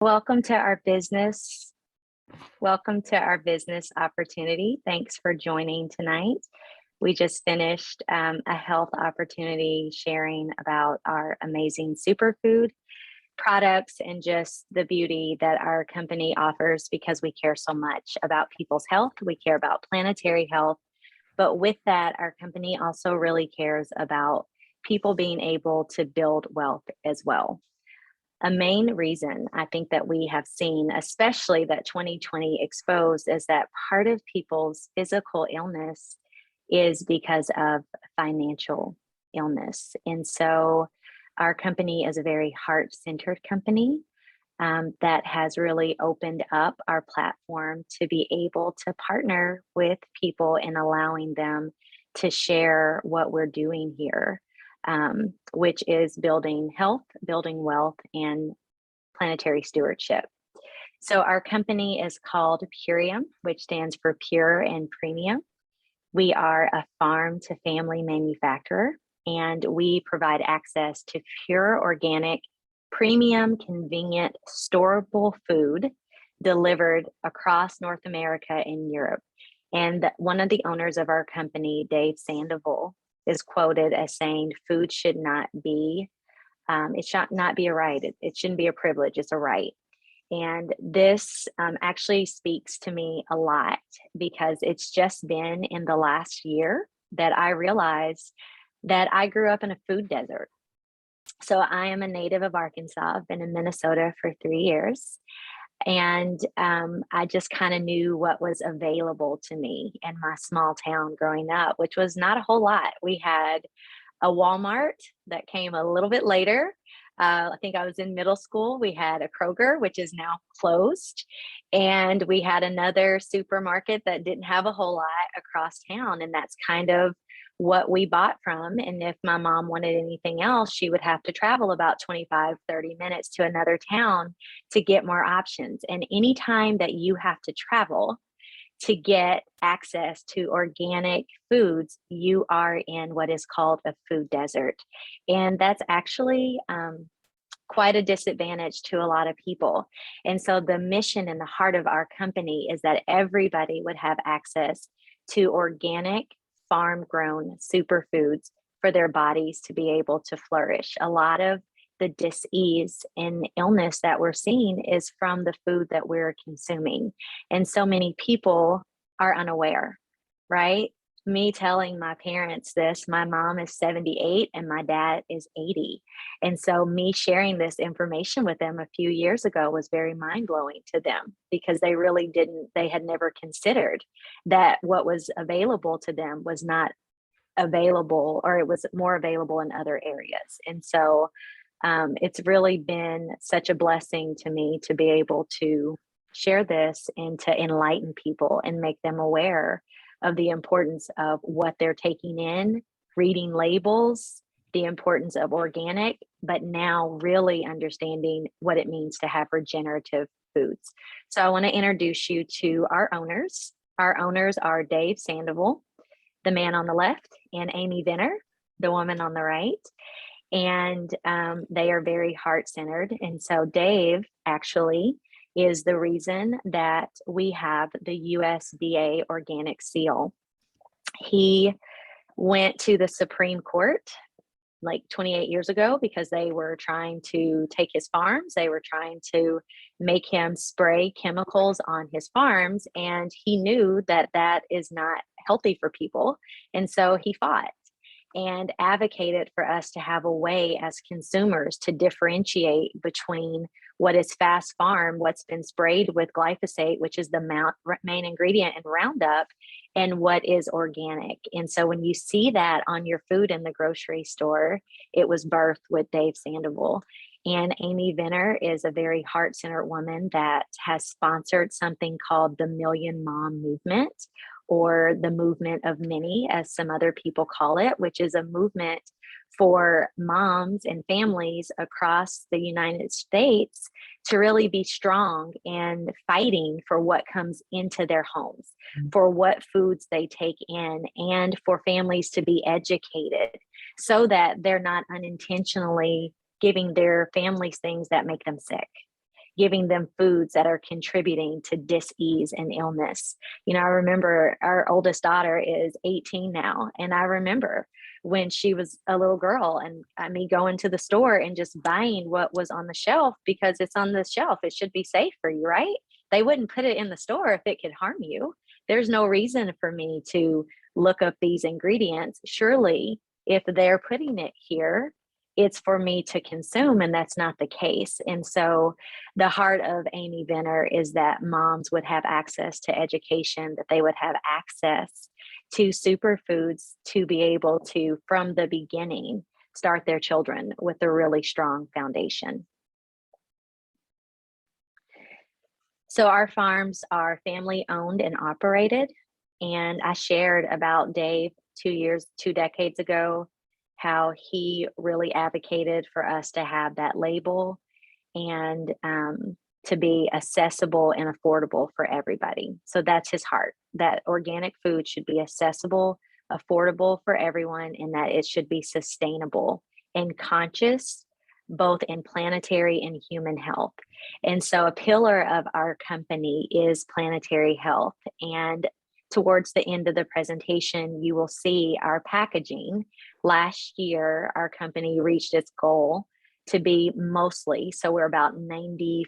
Welcome to our business. Welcome to our business opportunity. Thanks for joining tonight. We just finished a health opportunity sharing about our amazing superfood products and just the beauty that our company offers because we care so much about people's health. We care about planetary health. But with that, our company also really cares about people being able to build wealth as well. A main reason I think that we have seen, especially that 2020 exposed, is that part of people's physical illness is because of financial illness. And so our company is a very heart centered company that has really opened up our platform to be able to partner with people and allowing them to share what we're doing here, which is building health, building wealth, and planetary stewardship. So our company is called Purium, which stands for pure and premium. We are a farm to family manufacturer, and we provide access to pure, organic, premium, convenient, storable food delivered across North America and Europe. And one of the owners of our company, Dave Sandoval, is quoted as saying, food should not be, it should not be a right. It shouldn't be a privilege, it's a right. And this actually speaks to me a lot because it's just been in the last year that I realized that I grew up in a food desert. So I am a native of Arkansas. I've been in Minnesota for 3 years. And I just kind of knew what was available to me in my small town growing up, which was not a whole lot. We had a Walmart that came a little bit later. I think I was in middle school. We had a Kroger, which is now closed. And we had another supermarket that didn't have a whole lot across town. And that's kind of what we bought from. And if my mom wanted anything else, she would have to travel about 25, 30 minutes to another town to get more options. And anytime that you have to travel to get access to organic foods, you are in what is called a food desert. And that's actually quite a disadvantage to a lot of people. And so the mission and the heart of our company is that everybody would have access to organic, farm grown superfoods for their bodies to be able to flourish. A lot of the dis-ease and illness that we're seeing is from the food that we're consuming. And so many people are unaware, right? Me telling my parents this, my mom is 78 and my dad is 80. And so me sharing this information with them a few years ago was very mind blowing to them because they really didn't, they had never considered that what was available to them was not available, or it was more available in other areas. And so it's really been such a blessing to me to be able to share this and to enlighten people and make them aware of the importance of what they're taking in, reading labels, the importance of organic, but now really understanding what it means to have regenerative foods. So I want to introduce you to our owners. Our owners are Dave Sandoval, the man on the left, and Amy Venner, the woman on the right. And they are very heart-centered. And so Dave actually is the reason that we have the USDA organic seal. He went to the Supreme Court like 28 years ago because they were trying to take his farms. They were trying to make him spray chemicals on his farms. And he knew that that is not healthy for people. And so he fought and advocated for us to have a way as consumers to differentiate between what is fast farm, what's been sprayed with glyphosate, which is the main ingredient in Roundup, and what is organic. And so when you see that on your food in the grocery store, it was birthed with Dave Sandoval. And Amy Venner is a very heart-centered woman that has sponsored something called the Million Mom Movement, or the Movement of Many, as some other people call it, which is a movement for moms and families across the United States to really be strong and fighting for what comes into their homes, for what foods they take in, and for families to be educated so that they're not unintentionally giving their families things that make them sick. giving them foods that are contributing to dis-ease and illness. I remember our oldest daughter is 18 now, and I remember when she was a little girl and me going to the store and just buying what was on the shelf because it's on the shelf. It should be safe for you, right? They wouldn't put it in the store if it could harm you. There's no reason for me to look up these ingredients. Surely, if they're putting it here, it's for me to consume, and that's not the case. And so the heart of Amy Venner is that moms would have access to education, that they would have access to superfoods to be able to, from the beginning, start their children with a really strong foundation. So our farms are family owned and operated. And I shared about Dave 2 decades ago, how he really advocated for us to have that label and to be accessible and affordable for everybody. So that's his heart, that organic food should be accessible, affordable for everyone, and that it should be sustainable and conscious, both in planetary and human health. And so a pillar of our company is planetary health. And towards the end of the presentation, you will see our packaging. Last year, our company reached its goal to be mostly, so we're about 96%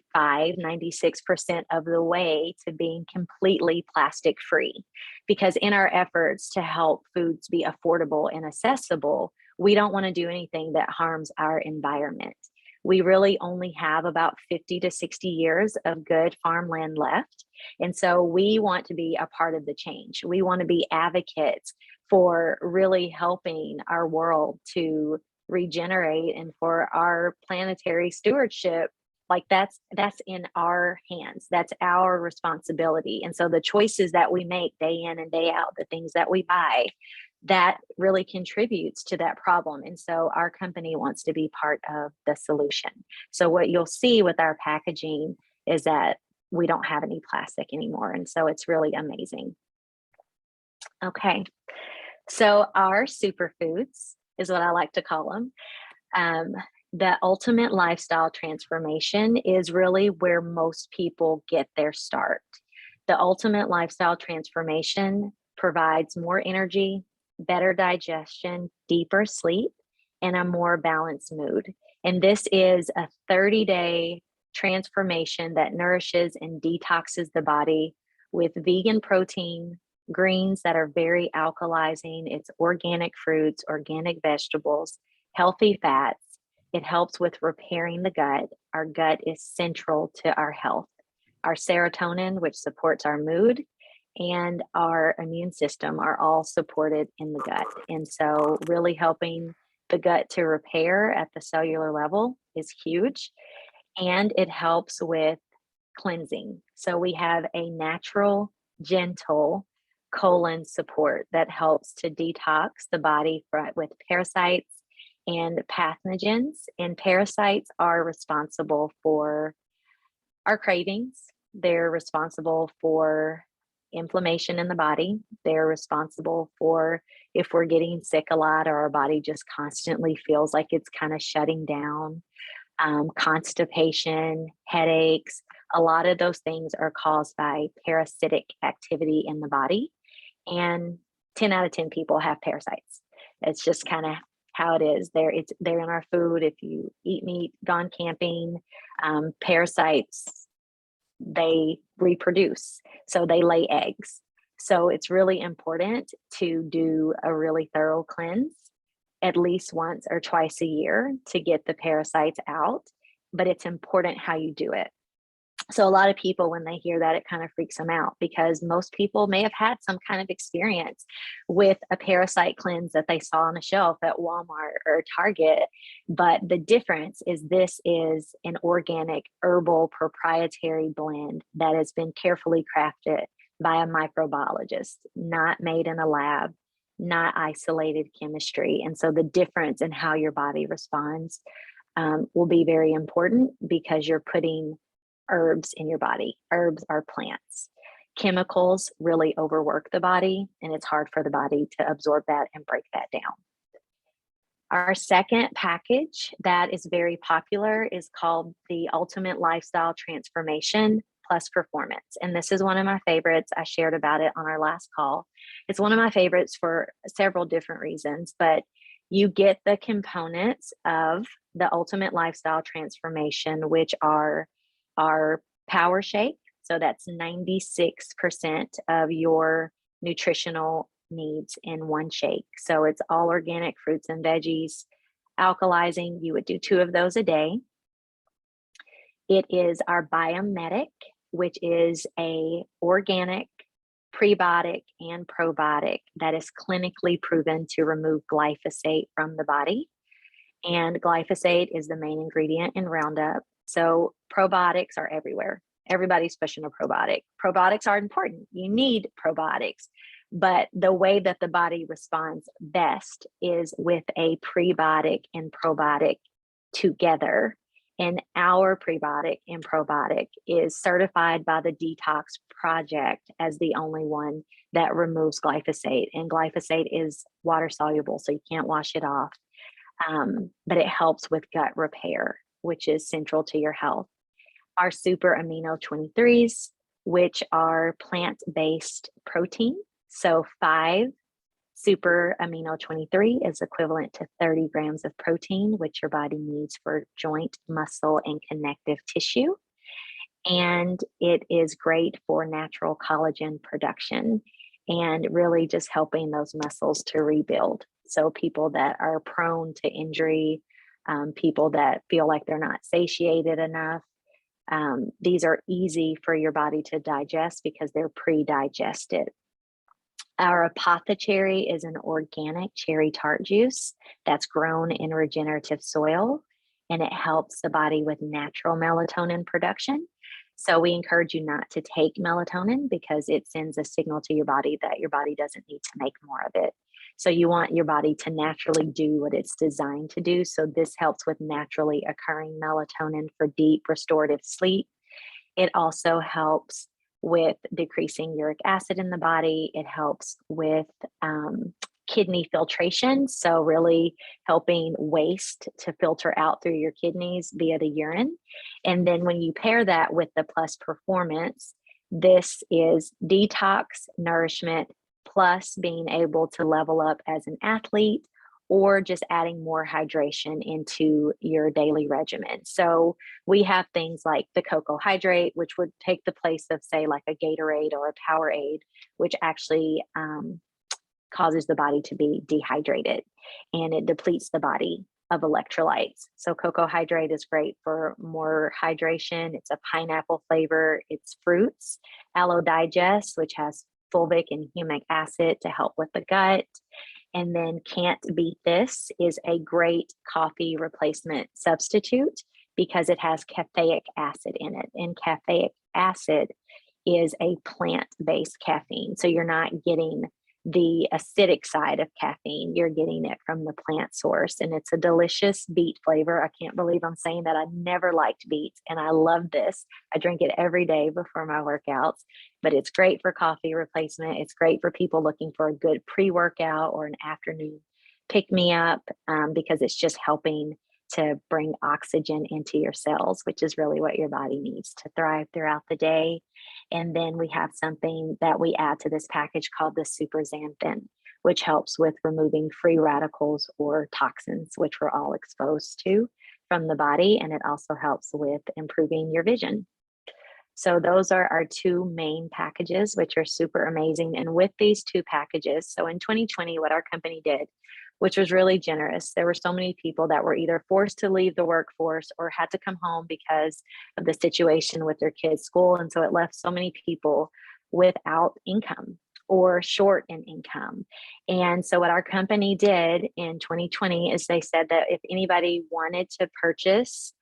of the way to being completely plastic free. Because in our efforts to help foods be affordable and accessible, we don't want to do anything that harms our environment. We really only have about 50 to 60 years of good farmland left. And so we want to be a part of the change. We want to be advocates for really helping our world to regenerate and for our planetary stewardship. Like that's in our hands. That's our responsibility. And so the choices that we make day in and day out, the things that we buy, that really contributes to that problem. And so our company wants to be part of the solution. So what you'll see with our packaging is that we don't have any plastic anymore. And so it's really amazing. Okay. So our superfoods is what I like to call them. The ultimate lifestyle transformation is really where most people get their start. The ultimate lifestyle transformation provides more energy, better digestion, deeper sleep, and a more balanced mood. And this is a 30-day transformation that nourishes and detoxes the body with vegan protein, greens that are very alkalizing. It's organic fruits, organic vegetables, healthy fats. It helps with repairing the gut. Our gut is central to our health. Our serotonin, which supports our mood, and our immune system are all supported in the gut. And so really helping the gut to repair at the cellular level is huge. And it helps with cleansing. So we have a natural, gentle colon support that helps to detox the body with parasites and pathogens. And parasites are responsible for our cravings. They're responsible for inflammation in the body. They're responsible for if we're getting sick a lot or our body just constantly feels like it's kind of shutting down. Constipation, headaches, a lot of those things are caused by parasitic activity in the body. And 10 out of 10 people have parasites. It's just kind of how it is. They're in our food. If you eat meat, gone camping, parasites, they reproduce. So they lay eggs. So it's really important to do a really thorough cleanse at least once or twice a year to get the parasites out, but it's important how you do it. So a lot of people, when they hear that, it kind of freaks them out because most people may have had some kind of experience with a parasite cleanse that they saw on a shelf at Walmart or Target. But the difference is this is an organic herbal proprietary blend that has been carefully crafted by a microbiologist, not made in a lab, not isolated chemistry. And so the difference in how your body responds will be very important because you're putting herbs in your body. Herbs are plants. Chemicals really overwork the body, and it's hard for the body to absorb that and break that down. Our second package that is very popular is called the Ultimate Lifestyle Transformation Plus Performance. And this is one of my favorites. I shared about it on our last call. It's one of my favorites for several different reasons, but you get the components of the Ultimate Lifestyle Transformation, which are our Power Shake. So that's 96% of your nutritional needs in one shake. So it's all organic fruits and veggies, alkalizing. You would do 2 of those a day. It is our Biomedic, which is a organic prebiotic and probiotic that is clinically proven to remove glyphosate from the body. And glyphosate is the main ingredient in Roundup. So probiotics are everywhere. Everybody's pushing a probiotic. Probiotics are important. You need probiotics. But the way that the body responds best is with a prebiotic and probiotic together. And our prebiotic and probiotic is certified by the Detox Project as the only one that removes glyphosate. And glyphosate is water soluble, so you can't wash it off. But it helps with gut repair, which is central to your health. Our Super Amino 23s, which are plant-based protein. So 5 Super Amino 23 is equivalent to 30 grams of protein, which your body needs for joint, muscle, and connective tissue. And it is great for natural collagen production and really just helping those muscles to rebuild. So people that are prone to injury, people that feel like they're not satiated enough, these are easy for your body to digest because they're pre-digested. Our Apothecary is an organic cherry tart juice that's grown in regenerative soil, and it helps the body with natural melatonin production. So we encourage you not to take melatonin because it sends a signal to your body that your body doesn't need to make more of it. So you want your body to naturally do what it's designed to do. So this helps with naturally occurring melatonin for deep restorative sleep. It also helps with decreasing uric acid in the body. It helps with kidney filtration. So really helping waste to filter out through your kidneys via the urine. And then when you pair that with the Plus Performance, this is detox, nourishment, plus being able to level up as an athlete or just adding more hydration into your daily regimen. So we have things like the Cocoa Hydrate, which would take the place of, say, like a Gatorade or a Powerade, which actually causes the body to be dehydrated, and it depletes the body of electrolytes. So Cocoa Hydrate is great for more hydration. It's a pineapple flavor. It's fruits. Aloe Digest, which has fulvic and humic acid to help with the gut. And then Can't Beat This is a great coffee replacement substitute because it has caffeic acid in it. And caffeic acid is a plant-based caffeine. So you're not getting the acidic side of caffeine, you're getting it from the plant source. And it's a delicious beet flavor. I can't believe I'm saying that. I never liked beets and I love this. I drink it every day before my workouts, but it's great for coffee replacement. It's great for people looking for a good pre-workout or an afternoon pick-me-up because it's just helping to bring oxygen into your cells, which is really what your body needs to thrive throughout the day. And then we have something that we add to this package called the Super Xanthan, which helps with removing free radicals or toxins, which we're all exposed to from the body. And it also helps with improving your vision. So those are our 2 main packages, which are super amazing. And with these 2 packages, so in 2020, what our company did, which was really generous. There were so many people that were either forced to leave the workforce or had to come home because of the situation with their kids' school. And so it left so many people without income or short in income. And so what our company did in 2020 is they said that if anybody wanted to purchase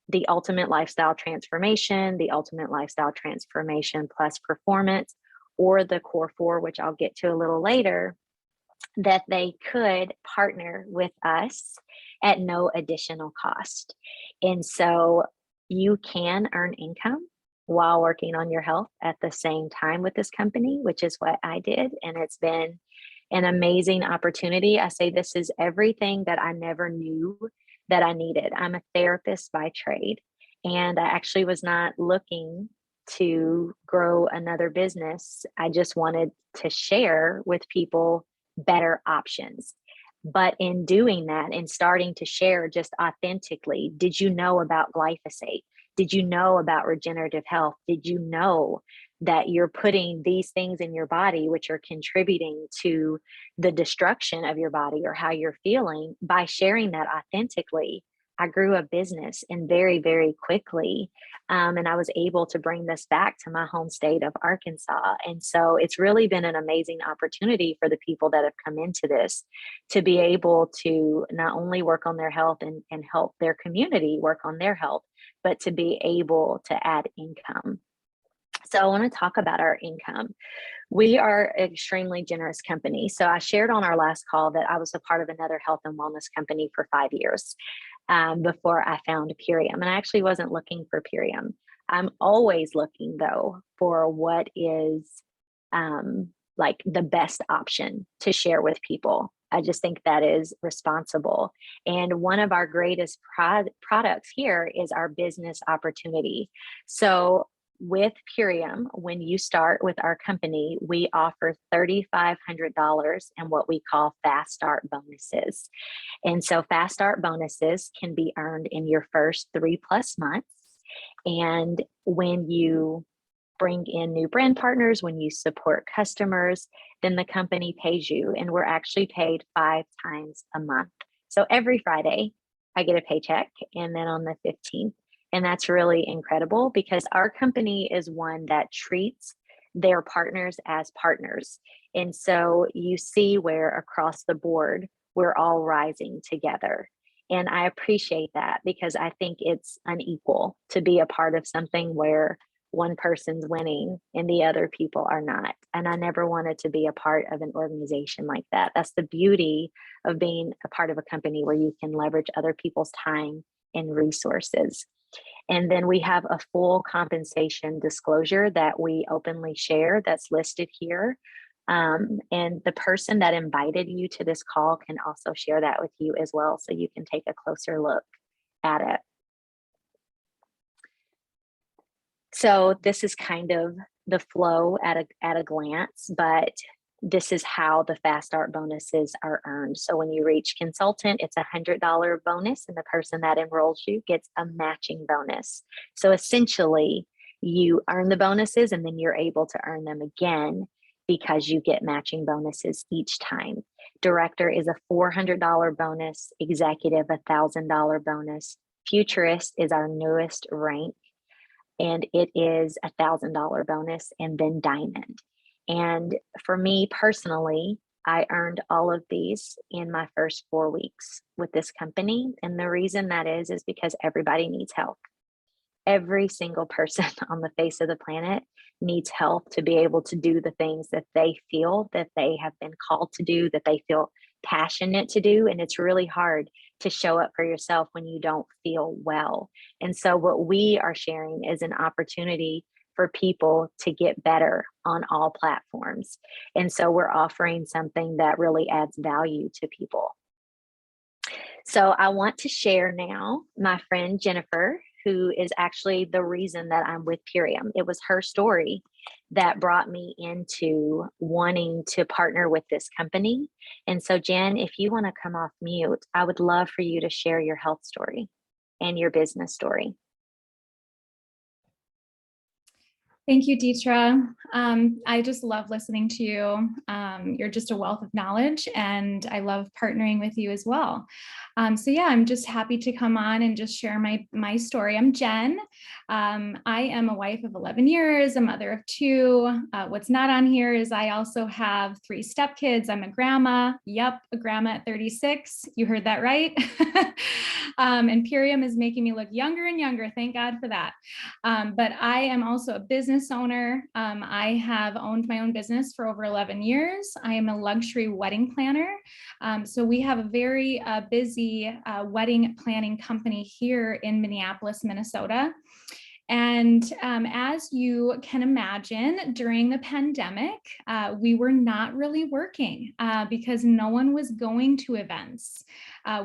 the Ultimate Lifestyle Transformation, the Ultimate Lifestyle Transformation Plus Performance, or the Core 4, which I'll get to a little later, that they could partner with us at no additional cost. And so you can earn income while working on your health at the same time with this company, which is what I did. And it's been an amazing opportunity. I say this is everything that I never knew that I needed. I'm a therapist by trade, and I actually was not looking to grow another business. I just wanted to share with people better options. But in doing that and starting to share just authentically, did you know about glyphosate? Did you know about regenerative health? Did you know that you're putting these things in your body, which are contributing to the destruction of your body or how you're feeling? By sharing that authentically, I grew a business and very, very quickly. And I was able to bring this back to my home state of Arkansas. And so it's really been an amazing opportunity for the people that have come into this to be able to not only work on their health and help their community work on their health, but to be able to add income. So I want to talk about our income. We are an extremely generous company. So I shared on our last call that I was a part of another health and wellness company for 5 years before I found Purium. And I actually wasn't looking for Purium. I'm always looking, though, for what is like the best option to share with people. I just think that is responsible. And one of our greatest products here is our business opportunity. So with Purium, when you start with our company, we offer $3,500 in what we call fast start bonuses. And so fast start bonuses can be earned in your first 3+ months. And when you bring in new brand partners, when you support customers, then the company pays you. And we're actually paid 5 times a month. So every Friday, I get a paycheck, and then on the 15th. And that's really incredible because our company is one that treats their partners as partners. And so you see where across the board, we're all rising together. And I appreciate that because I think it's unequal to be a part of something where one person's winning and the other people are not. And I never wanted to be a part of an organization like that. That's the beauty of being a part of a company where you can leverage other people's time and resources. And then we have a full compensation disclosure that we openly share that's listed here. And the person that invited you to this call can also share that with you as well, so you can take a closer look at it. So this is kind of the flow at a glance, but this is how the fast start bonuses are earned. So when you reach consultant, it's a $100 bonus, and the person that enrolls you gets a matching bonus. So essentially, you earn the bonuses and then you're able to earn them again because you get matching bonuses each time. Director is a $400 bonus, executive a $1,000 bonus. Futurist is our newest rank, and it is a $1,000 bonus, and then diamond. And for me personally, I earned all of these in my first 4 weeks with this company. And the reason that is because everybody needs help. Every single person on the face of the planet needs help to be able to do the things that they feel that they have been called to do, that they feel passionate to do. And it's really hard to show up for yourself when you don't feel well. And so what we are sharing is an opportunity for people to get better on all platforms. And so we're offering something that really adds value to people. So I want to share now my friend Jennifer, who is actually the reason that I'm with Purium. It was her story that brought me into wanting to partner with this company. And so Jen, if you want to come off mute, I would love for you to share your health story and your business story. Thank you, Deetra. I just love listening to you. You're just a wealth of knowledge, and I love partnering with you as well. So yeah, I'm just happy to come on and just share my story. I'm Jen. I am a wife of 11 years, a mother of 2. What's not on here is I also have 3 stepkids. I'm a grandma. Yep, a grandma at 36. You heard that right. And Purium is making me look younger and younger. Thank God for that. But I am also a business owner. I have owned my own business for over 11 years. I am a luxury wedding planner. So we have a very busy wedding planning company here in Minneapolis, Minnesota. And as you can imagine, during the pandemic, we were not really working because no one was going to events.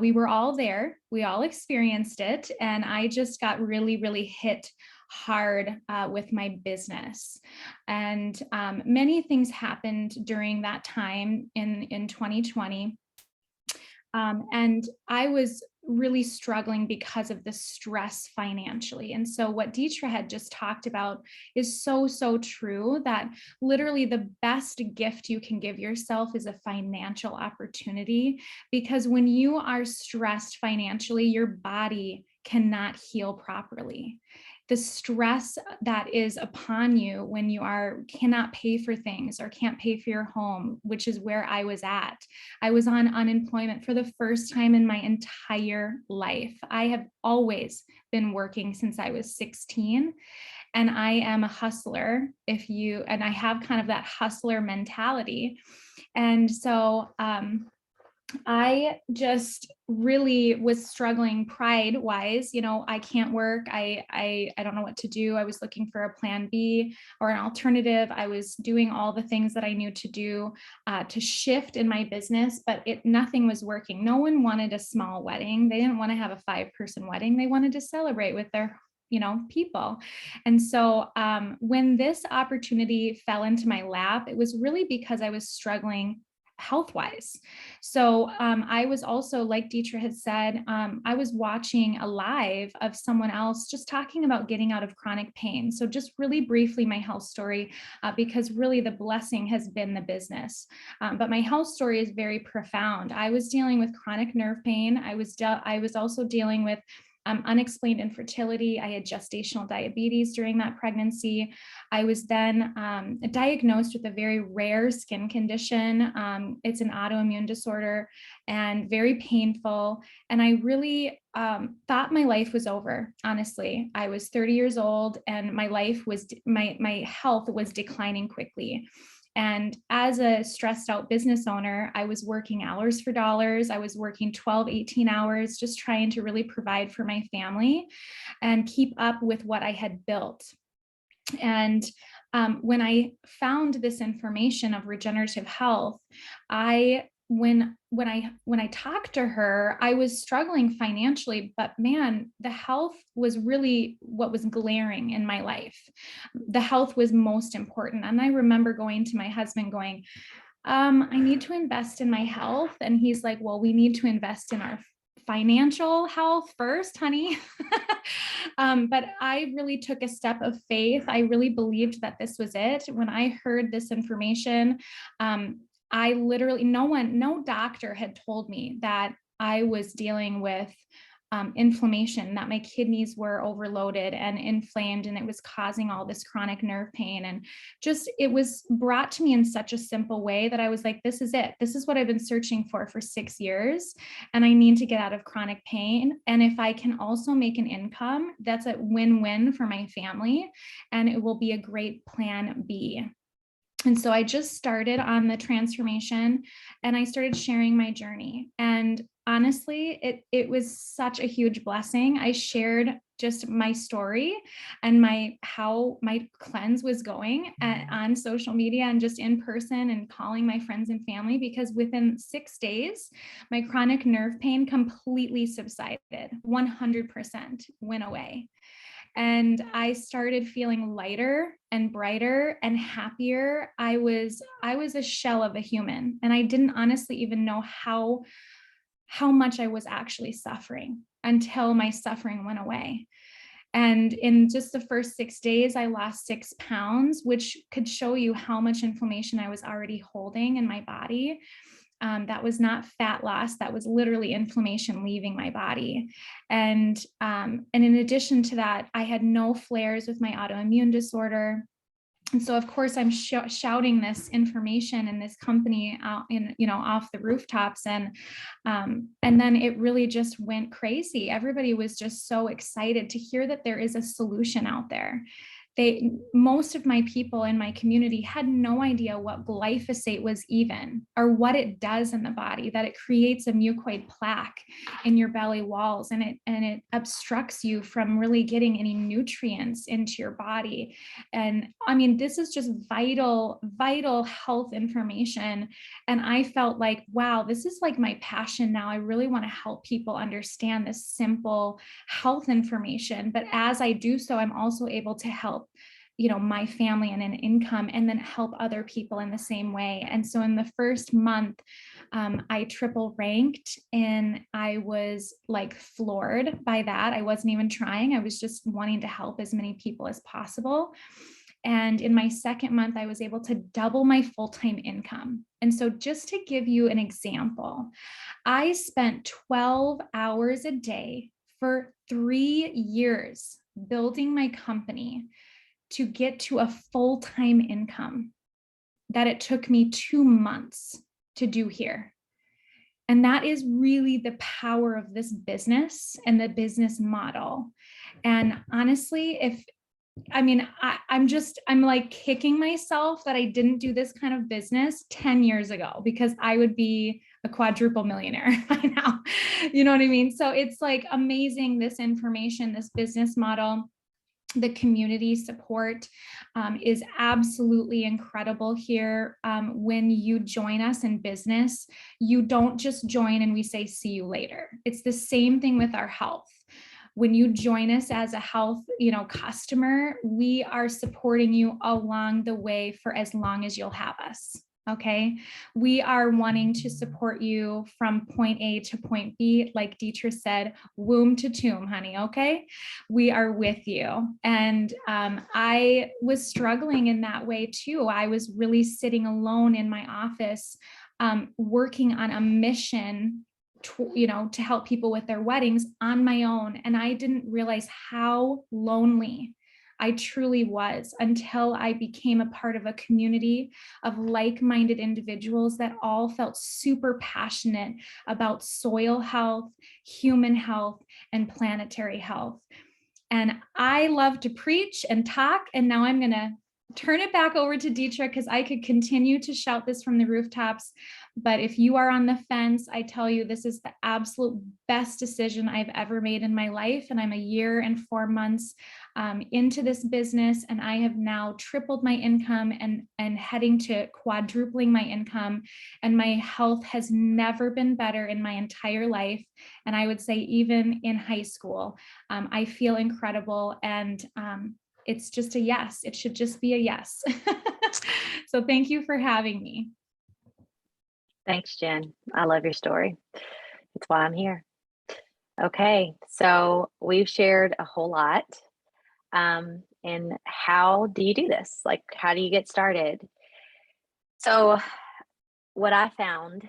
We were all there, we all experienced it, and I just got really, really hit hard with my business. And many things happened during that time in 2020. And I was really struggling because of the stress financially. And so what Deetra had just talked about is so, so true, that literally the best gift you can give yourself is a financial opportunity, because when you are stressed financially, your body cannot heal properly. The stress that is upon you when you cannot pay for things or can't pay for your home, which is where I was at. I was on unemployment for the first time in my entire life. I have always been working since I was 16, and I am a hustler, and I have kind of that hustler mentality. And so I just really was struggling pride wise. I can't work. I don't know what to do. I was looking for a plan B or an alternative. I was doing all the things that I knew to do to shift in my business, but nothing was working. No one wanted a small wedding. They didn't want to have a 5-person wedding. They wanted to celebrate with their people. And so when this opportunity fell into my lap, it was really because I was struggling health wise. So I was also, like Deetra had said, I was watching a live of someone else just talking about getting out of chronic pain. So just really briefly, my health story, because really the blessing has been the business. But my health story is very profound. I was dealing with chronic nerve pain. I was also dealing with unexplained infertility. I had gestational diabetes during that pregnancy. I was then diagnosed with a very rare skin condition. It's an autoimmune disorder and very painful. And I really thought my life was over. Honestly, I was 30 years old and my health was declining quickly. And as a stressed out business owner, I was working hours for dollars. I was working 12, 18 hours, just trying to really provide for my family and keep up with what I had built. And when I found this information of regenerative health, when I talked to her, I was struggling financially, but man, the health was really what was glaring in my life. The health was most important. And I remember going to my husband going, I need to invest in my health. And he's like, well, we need to invest in our financial health first, honey. But I really took a step of faith. I really believed that this was it. When I heard this information, I literally, no doctor had told me that I was dealing with inflammation, that my kidneys were overloaded and inflamed, and it was causing all this chronic nerve pain. And just, it was brought to me in such a simple way that I was like, this is it. This is what I've been searching for 6 years. And I need to get out of chronic pain. And if I can also make an income, that's a win-win for my family. And it will be a great plan B. And so I just started on the transformation and I started sharing my journey. And honestly, it was such a huge blessing. I shared just my story and how my cleanse was going on social media and just in person and calling my friends and family, because within 6 days, my chronic nerve pain completely subsided, 100% went away. And I started feeling lighter and brighter and happier. I was a shell of a human, and I didn't honestly even know how much I was actually suffering until my suffering went away. And in just the first 6 days, I lost 6 pounds, which could show you how much inflammation I was already holding in my body. That was not fat loss. That was literally inflammation leaving my body. And in addition to that, I had no flares with my autoimmune disorder. And so, of course, I'm shouting this information in this company out off the rooftops. And then it really just went crazy. Everybody was just so excited to hear that there is a solution out there, most of my people in my community had no idea what glyphosate was even, or what it does in the body, that it creates a mucoid plaque in your belly walls, and it obstructs you from really getting any nutrients into your body. And I mean, this is just vital health information. And I felt like, wow, this is like my passion now. I really want to help people understand this simple health information. But as I do so, I'm also able to help, my family and an income, and then help other people in the same way. And so in the first month, I triple ranked, and I was like floored by that. I wasn't even trying. I was just wanting to help as many people as possible. And in my second month, I was able to double my full-time income. And so just to give you an example, I spent 12 hours a day for 3 years building my company to get to a full-time income that it took me 2 months to do here. And that is really the power of this business and the business model. And honestly, I'm like kicking myself that I didn't do this kind of business 10 years ago, because I would be a quadruple millionaire by now. You know what I mean? So it's like amazing, this information, this business model. The community support is absolutely incredible here. When you join us in business, you don't just join and we say, see you later. It's the same thing with our health. When you join us as a health, customer, we are supporting you along the way for as long as you'll have us. Okay. We are wanting to support you from point A to point B. Like Deetra said, womb to tomb, honey. Okay. We are with you. And I was struggling in that way too. I was really sitting alone in my office, working on a mission to help people with their weddings on my own. And I didn't realize how lonely I truly was until I became a part of a community of like-minded individuals that all felt super passionate about soil health, human health, and planetary health. And I love to preach and talk. And now I'm going to turn it back over to Deetra, because I could continue to shout this from the rooftops. But if you are on the fence, I tell you, this is the absolute best decision I've ever made in my life. And I'm a year and 4 months into this business, and I have now tripled my income and heading to quadrupling my income. And my health has never been better in my entire life. And I would say even in high school, I feel incredible. And it's just a yes. It should just be a yes. So thank you for having me. Thanks, Jen. I love your story. It's why I'm here. Okay, so we've shared a whole lot. And how do you do this? Like, how do you get started? So what I found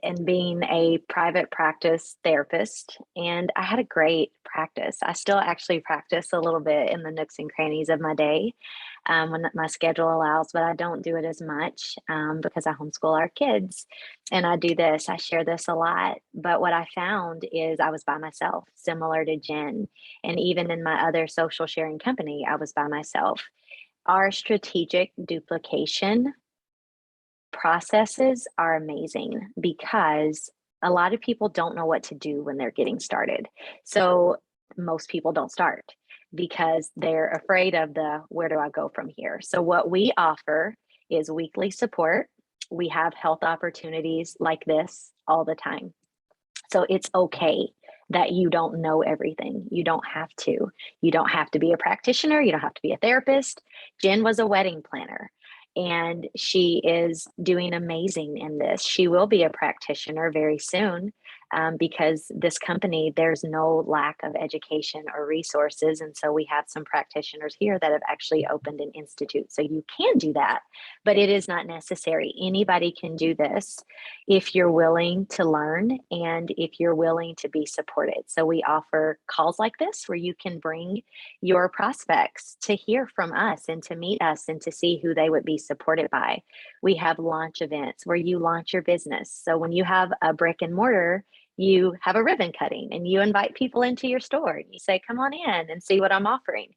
in being a private practice therapist, and I had a great practice. I still actually practice a little bit in the nooks and crannies of my day when my schedule allows, but I don't do it as much because I homeschool our kids. And I do this, I share this a lot. But what I found is I was by myself, similar to Jen. And even in my other social sharing company, I was by myself. Our strategic duplication processes are amazing because a lot of people don't know what to do when they're getting started. So most people don't start because they're afraid of where do I go from here? So what we offer is weekly support. We have health opportunities like this all the time. So it's okay that you don't know everything. You don't have to. You don't have to be a practitioner. You don't have to be a therapist. Jen was a wedding planner, and she is doing amazing in this. She will be a practitioner very soon because this company, there's no lack of education or resources. And so we have some practitioners here that have actually opened an institute. So you can do that, but it is not necessary. Anybody can do this if you're willing to learn and if you're willing to be supported. So we offer calls like this where you can bring your prospects to hear from us and to meet us and to see who they would be supported by. We have launch events where you launch your business. So when you have a brick and mortar, you have a ribbon cutting and you invite people into your store and you say, come on in and see what I'm offering.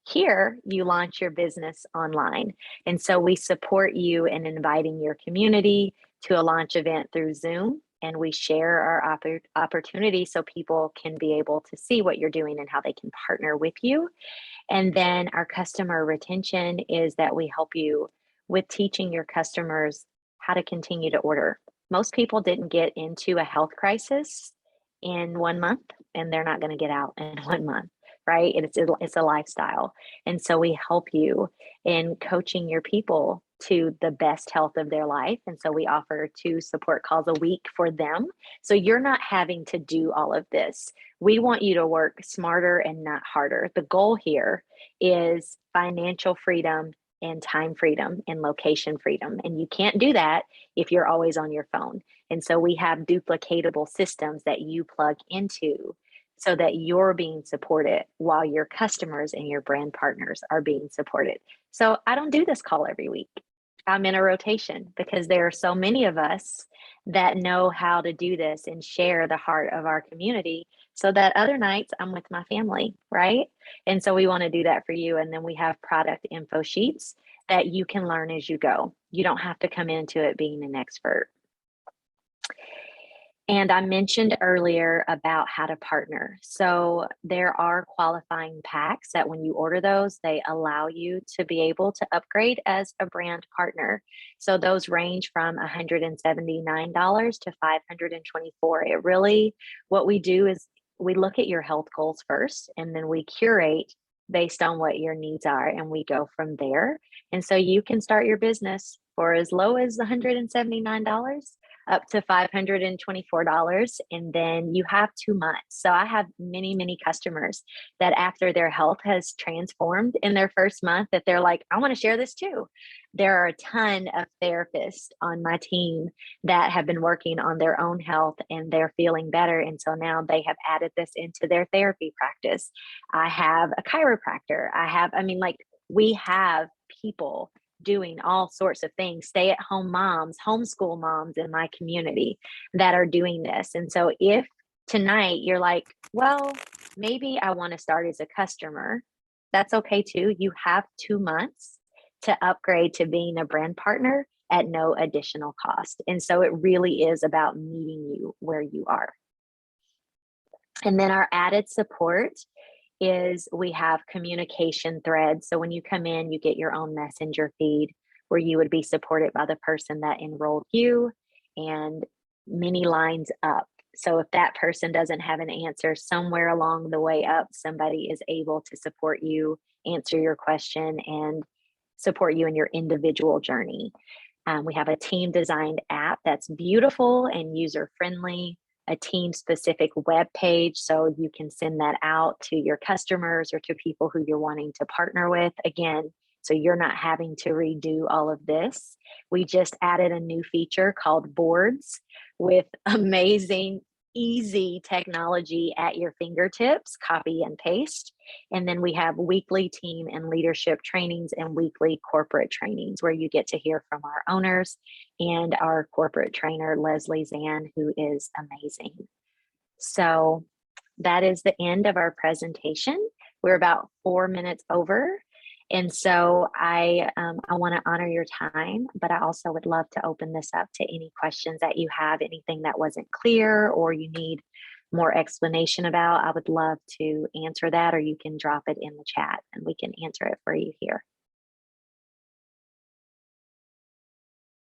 Here, you launch your business online. And so we support you in inviting your community to a launch event through Zoom. And we share our opportunity so people can be able to see what you're doing and how they can partner with you. And then our customer retention is that we help you with teaching your customers how to continue to order. Most people didn't get into a health crisis in 1 month, and they're not going to get out in 1 month, right? It's a lifestyle. And so we help you in coaching your people to the best health of their life. And so we offer 2 support calls a week for them. So you're not having to do all of this. We want you to work smarter and not harder. The goal here is financial freedom and time freedom and location freedom. And you can't do that if you're always on your phone. And so we have duplicatable systems that you plug into so that you're being supported while your customers and your brand partners are being supported. So I don't do this call every week. I'm in a rotation because there are so many of us that know how to do this and share the heart of our community so that other nights I'm with my family, right? And so we want to do that for you. And then we have product info sheets that you can learn as you go. You don't have to come into it being an expert. And I mentioned earlier about how to partner. So there are qualifying packs that when you order those, they allow you to be able to upgrade as a brand partner. So those range from $179 to $524. It really, what we do is we look at your health goals first, and then we curate based on what your needs are, and we go from there. And so you can start your business for as low as $179 up to $524. And then you have 2 months. So I have many, many customers that after their health has transformed in their first month, that they're like, I want to share this too. There are a ton of therapists on my team that have been working on their own health and they're feeling better. And so now they have added this into their therapy practice. I have a chiropractor. We have people doing all sorts of things, stay at home moms, homeschool moms in my community that are doing this. And so if tonight you're like, well, maybe I want to start as a customer, that's okay too. You have 2 months to upgrade to being a brand partner at no additional cost. And so it really is about meeting you where you are. And then our added support is we have communication threads. So when you come in, you get your own messenger feed where you would be supported by the person that enrolled you and many lines up. So if that person doesn't have an answer, somewhere along the way up, somebody is able to support you, answer your question, and support you in your individual journey. We have a team designed app that's beautiful and user friendly, a team specific web page so you can send that out to your customers or to people who you're wanting to partner with. Again, so you're not having to redo all of this. We just added a new feature called boards with amazing, easy technology at your fingertips, copy and paste. And then we have weekly team and leadership trainings and weekly corporate trainings where you get to hear from our owners and our corporate trainer, Leslie Zan, who is amazing. So that is the end of our presentation. We're about 4 minutes over. And so I want to honor your time, but I also would love to open this up to any questions that you have, anything that wasn't clear or you need more explanation about. I would love to answer that, or you can drop it in the chat and we can answer it for you here.